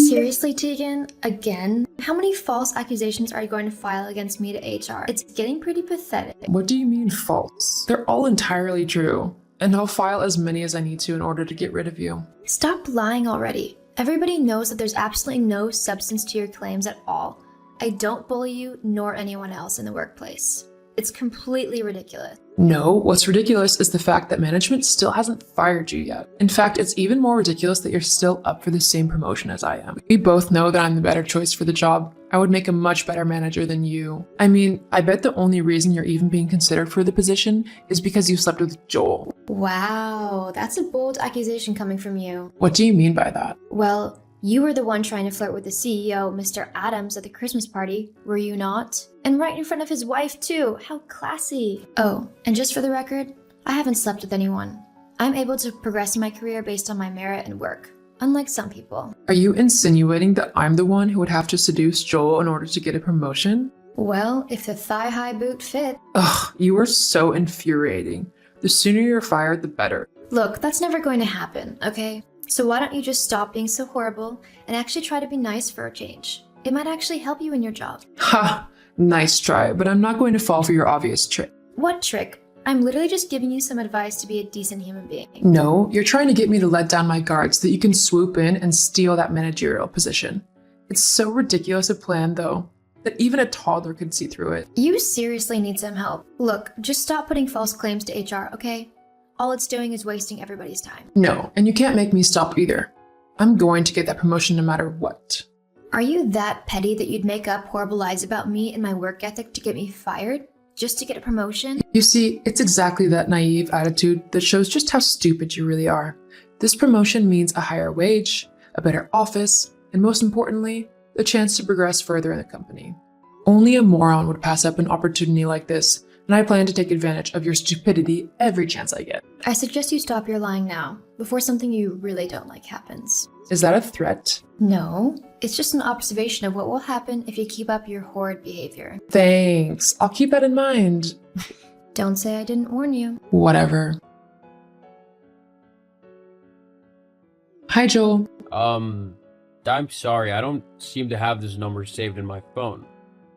Seriously, Tegan? Again? How many false accusations are you going to file against me to HR? It's getting pretty pathetic. What do you mean false? They're all entirely true. And I'll file as many as I need to in order to get rid of you. Stop lying already. Everybody knows that there's absolutely no substance to your claims at all. I don't bully you nor anyone else in the workplace. It's completely ridiculous. No, what's ridiculous is the fact that management still hasn't fired you yet. In fact, it's even more ridiculous that you're still up for the same promotion as I am. We both know that I'm the better choice for the job. I would make a much better manager than you. I mean, I bet the only reason you're even being considered for the position is because you slept with Joel. Wow, that's a bold accusation coming from you. What do you mean by that? Well, you were the one trying to flirt with the CEO, Mr. Adams, at the Christmas party, were you not? And right in front of his wife, too. How classy. Oh, and just for the record, I haven't slept with anyone. I'm able to progress in my career based on my merit and work, unlike some people. Are you insinuating that I'm the one who would have to seduce Joel in order to get a promotion? Well, if the thigh-high boot fit. Ugh, you are so infuriating. The sooner you're fired, the better. Look, that's never going to happen, okay? So why don't you just stop being so horrible and actually try to be nice for a change? It might actually help you in your job. Ha! Nice try, but I'm not going to fall for your obvious trick. What trick? I'm literally just giving you some advice to be a decent human being. No, you're trying to get me to let down my guard so that you can swoop in and steal that managerial position. It's so ridiculous a plan, though, that even a toddler could see through it. You seriously need some help. Look, just stop putting false claims to HR, okay? All it's doing is wasting everybody's time. No, and you can't make me stop either. I'm going to get that promotion no matter what. Are you that petty that you'd make up horrible lies about me and my work ethic to get me fired? Just to get a promotion? You see, it's exactly that naive attitude that shows just how stupid you really are. This promotion means a higher wage, a better office, and most importantly, the chance to progress further in the company. Only a moron would pass up an opportunity like this, and I plan to take advantage of your stupidity every chance I get. I suggest you stop your lying now, before something you really don't like happens. Is that a threat? No, it's just an observation of what will happen if you keep up your horrid behavior. Thanks, I'll keep that in mind. Don't say I didn't warn you. Whatever. Hi, Joel. I'm sorry, I don't seem to have this number saved in my phone.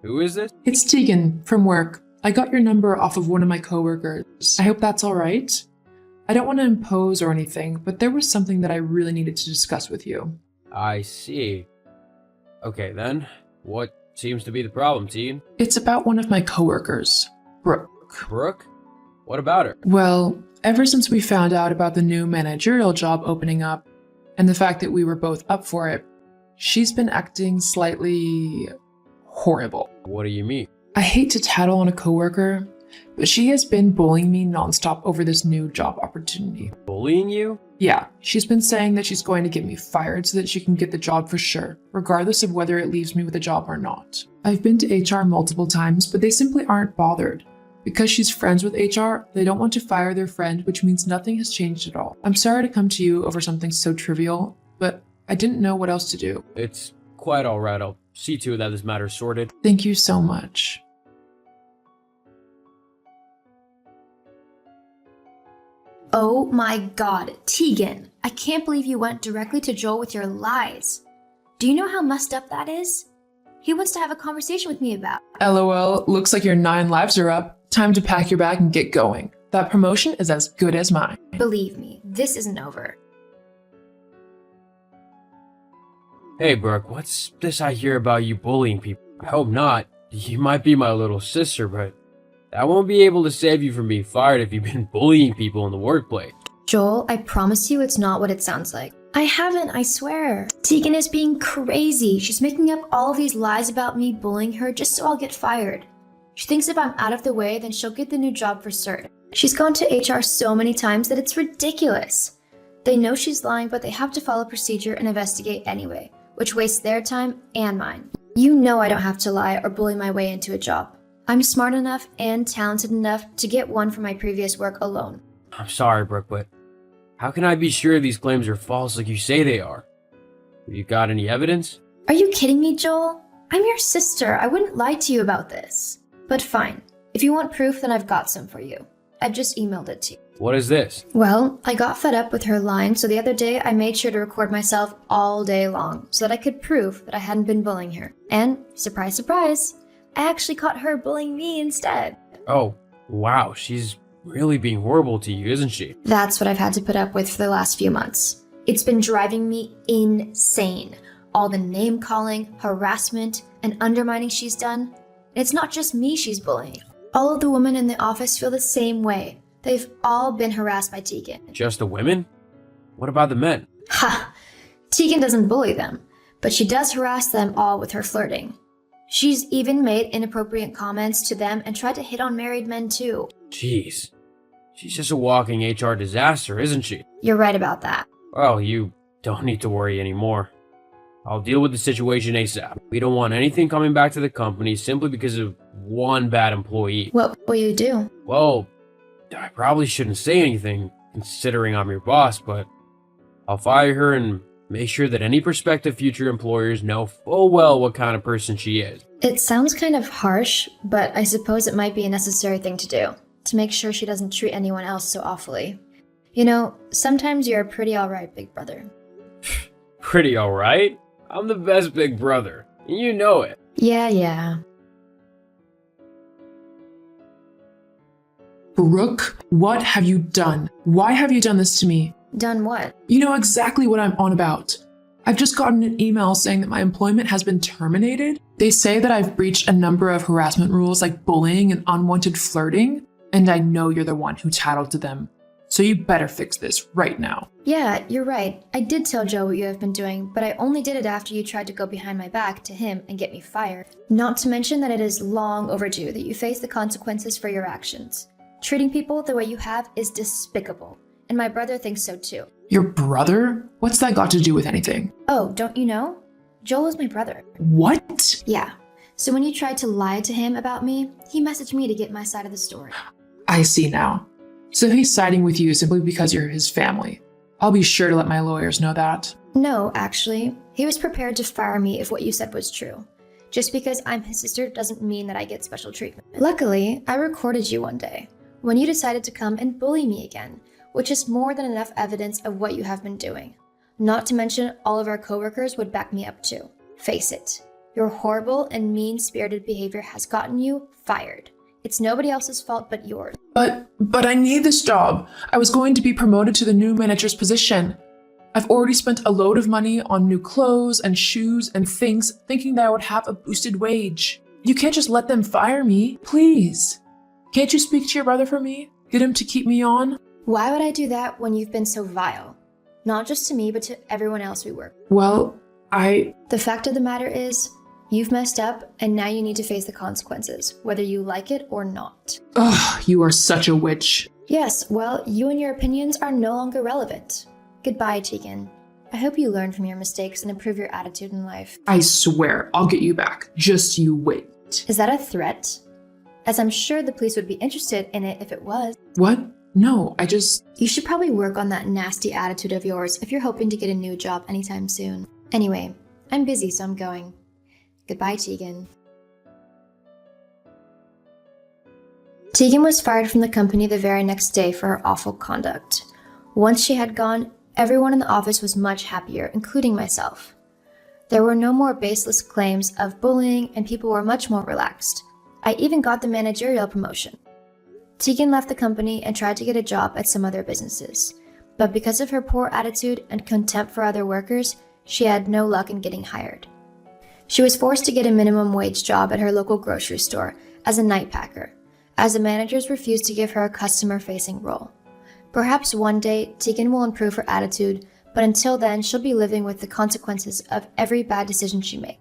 Who is this? It's Tegan from work. I got your number off of one of my coworkers. I hope that's all right. I don't want to impose or anything, but there was something that I really needed to discuss with you. I see. Okay then, what seems to be the problem, Tegan? It's about one of my coworkers, Brooke. Brooke? What about her? Well, ever since we found out about the new managerial job opening up, and the fact that we were both up for it, she's been acting slightly horrible. What do you mean? I hate to tattle on a coworker, but she has been bullying me nonstop over this new job opportunity. Bullying you? Yeah, she's been saying that she's going to get me fired so that she can get the job for sure, regardless of whether it leaves me with a job or not. I've been to HR multiple times, but they simply aren't bothered. Because she's friends with HR, they don't want to fire their friend, which means nothing has changed at all. I'm sorry to come to you over something so trivial, but I didn't know what else to do. It's quite alright, I'll see to it that this matter is sorted. Thank you so much. Oh my god, Tegan, I can't believe you went directly to Joel with your lies. Do you know how messed up that is? He wants to have a conversation with me about. LOL, looks like your 9 lives are up. Time to pack your bag and get going. That promotion is as good as mine. Believe me, this isn't over. Hey Brooke, what's this I hear about you bullying people? I hope not. You might be my little sister, but I won't be able to save you from being fired if you've been bullying people in the workplace. Joel, I promise you it's not what it sounds like. I haven't, I swear. Tegan is being crazy. She's making up all of these lies about me bullying her just so I'll get fired. She thinks if I'm out of the way, then she'll get the new job for certain. She's gone to HR so many times that it's ridiculous. They know she's lying, but they have to follow procedure and investigate anyway, which wastes their time and mine. You know I don't have to lie or bully my way into a job. I'm smart enough and talented enough to get one from my previous work alone. I'm sorry, Brooke, but how can I be sure these claims are false like you say they are? Have you got any evidence? Are you kidding me, Joel? I'm your sister. I wouldn't lie to you about this. But fine. If you want proof, then I've got some for you. I just emailed it to you. What is this? Well, I got fed up with her lying, so the other day I made sure to record myself all day long so that I could prove that I hadn't been bullying her. And, surprise, surprise, I actually caught her bullying me instead. Oh, wow, she's really being horrible to you, isn't she? That's what I've had to put up with for the last few months. It's been driving me insane. All the name-calling, harassment, and undermining she's done. And it's not just me she's bullying. All of the women in the office feel the same way. They've all been harassed by Tegan. Just the women? What about the men? Ha! Tegan doesn't bully them, but she does harass them all with her flirting. She's even made inappropriate comments to them and tried to hit on married men too. Jeez. She's just a walking HR disaster, isn't she? You're right about that. Well, you don't need to worry anymore. I'll deal with the situation ASAP. We don't want anything coming back to the company simply because of one bad employee. What will you do? Well, I probably shouldn't say anything, considering I'm your boss, but I'll fire her and make sure that any prospective future employers know full well what kind of person she is. It sounds kind of harsh, but I suppose it might be a necessary thing to do, to make sure she doesn't treat anyone else so awfully. You know, sometimes you're pretty alright, big brother. Pretty alright? I'm the best big brother, and you know it. Yeah. Brooke, what have you done? Why have you done this to me? Done what? You know exactly what I'm on about. I've just gotten an email saying that my employment has been terminated. They say that I've breached a number of harassment rules like bullying and unwanted flirting, and I know you're the one who tattled to them. So you better fix this right now. Yeah, you're right. I did tell Joe what you have been doing, but I only did it after you tried to go behind my back to him and get me fired. Not to mention that it is long overdue that you face the consequences for your actions. Treating people the way you have is despicable, and my brother thinks so too. Your brother? What's that got to do with anything? Oh, don't you know? Joel is my brother. What? Yeah. So when you tried to lie to him about me, he messaged me to get my side of the story. I see now. So he's siding with you simply because you're his family. I'll be sure to let my lawyers know that. No, actually. He was prepared to fire me if what you said was true. Just because I'm his sister doesn't mean that I get special treatment. Luckily, I recorded you one day, when you decided to come and bully me again, which is more than enough evidence of what you have been doing. Not to mention, all of our coworkers would back me up too. Face it, your horrible and mean-spirited behavior has gotten you fired. It's nobody else's fault but yours. But I need this job. I was going to be promoted to the new manager's position. I've already spent a load of money on new clothes and shoes and things, thinking that I would have a boosted wage. You can't just let them fire me, please. Can't you speak to your brother for me? Get him to keep me on? Why would I do that when you've been so vile? Not just to me, but to everyone else we work with. Well, The fact of the matter is, you've messed up, and now you need to face the consequences, whether you like it or not. Ugh, you are such a witch. Yes, well, you and your opinions are no longer relevant. Goodbye, Tegan. I hope you learn from your mistakes and improve your attitude in life. I swear, I'll get you back. Just you wait. Is that a threat? As I'm sure the police would be interested in it if it was. What? No, You should probably work on that nasty attitude of yours if you're hoping to get a new job anytime soon. Anyway, I'm busy, so I'm going. Goodbye, Tegan. Tegan was fired from the company the very next day for her awful conduct. Once she had gone, everyone in the office was much happier, including myself. There were no more baseless claims of bullying, and people were much more relaxed. I even got the managerial promotion. Tegan left the company and tried to get a job at some other businesses, but because of her poor attitude and contempt for other workers, she had no luck in getting hired. She was forced to get a minimum wage job at her local grocery store as a night packer, as the managers refused to give her a customer-facing role. Perhaps one day, Tegan will improve her attitude, but until then, she'll be living with the consequences of every bad decision she makes.